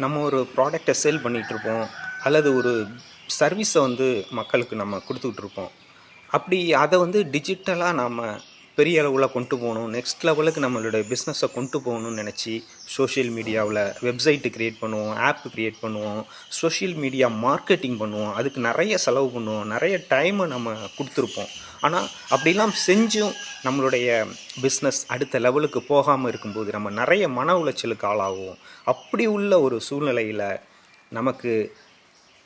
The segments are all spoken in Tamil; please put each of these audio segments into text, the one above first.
நம்ம ஒரு ப்ராடக்டை சேல் பண்ணிகிட்ருப்போம், அல்லது ஒரு சர்வீஸை மக்களுக்கு நம்ம கொடுத்துட்ருப்போம். அப்படி அதை டிஜிட்டலாக நாம் பெரிய அளவில் கொண்டு போகணும், நெக்ஸ்ட் லெவலுக்கு நம்மளுடைய பிஸ்னஸை கொண்டு போகணும்னு நினச்சி சோஷியல் மீடியாவில் வெப்சைட்டு க்ரியேட் பண்ணுவோம், ஆப் க்ரியேட் பண்ணுவோம், சோஷியல் மீடியா மார்க்கெட்டிங் பண்ணுவோம், அதுக்கு நிறைய செலவு பண்ணுவோம், நிறைய டைமை நம்ம கொடுத்துருப்போம். ஆனால் அப்படிலாம் செஞ்சும் நம்மளுடைய பிஸ்னஸ் அடுத்த லெவலுக்கு போகாமல் இருக்கும்போது நம்ம நிறைய மன உளைச்சலுக்கு ஆளாகும். அப்படி உள்ள ஒரு சூழ்நிலையில் நமக்கு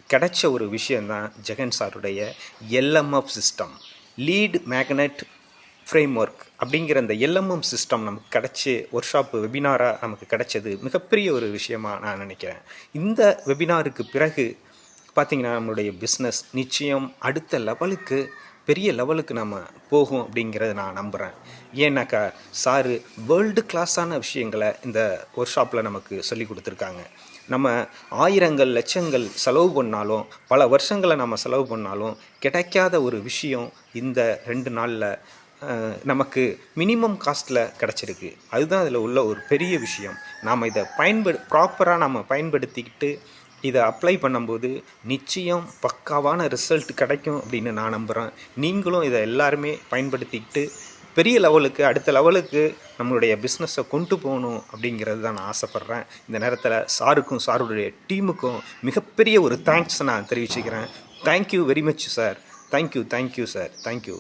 கிடைச்ச ஒரு விஷயந்தான் ஜெகன் சாருடைய LMF system, lead magnet framework அப்படிங்கிற அந்த எல்எம்எம் சிஸ்டம் நமக்கு கிடச்சி ஒர்க் ஷாப்பு வெபினாராக நமக்கு கிடைச்சது மிகப்பெரிய ஒரு விஷயமாக நான் நினைக்கிறேன். இந்த வெபினாருக்கு பிறகு பார்த்திங்கன்னா நம்மளுடைய பிஸ்னஸ் நிச்சயம் அடுத்த லெவலுக்கு பெரிய லெவலுக்கு நம்ம போகும் அப்படிங்கிறத நான் நம்புகிறேன். ஏன்னாக்கா சாரு வேர்ல்டு கிளாஸான விஷயங்களை இந்த ஒர்க் ஷாப்பில் நமக்கு சொல்லி கொடுத்துருக்காங்க. நம்ம ஆயிரங்கள் லட்சங்கள் செலவு பண்ணாலும், பல வருஷங்களை நம்ம செலவு பண்ணாலும் கிடைக்காத ஒரு விஷயம் இந்த 2 நாளில் நமக்கு மினிமம் காஸ்ட்டில் கிடச்சிருக்கு. அதுதான் அதில் உள்ள ஒரு பெரிய விஷயம். நாம் இதை ப்ராப்பராக நம்ம பயன்படுத்திக்கிட்டு இதை அப்ளை பண்ணும்போது நிச்சயம் பக்காவான ரிசல்ட் கிடைக்கும் அப்படின்னு நான் நம்புகிறேன். நீங்களும் இதை எல்லாருமே பயன்படுத்திக்கிட்டு பெரிய லெவலுக்கு, அடுத்த லெவலுக்கு நம்மளுடைய பிஸ்னஸை கொண்டு போகணும் அப்படிங்கிறது தான் நான் ஆசைப்பட்றேன். இந்த நேரத்தில் சாருக்கும் சாருடைய டீமுக்கும் மிகப்பெரிய ஒரு தேங்க்ஸை நான் தெரிவிச்சுக்கிறேன். Thank you very much sir. Thank you sir. Thank you.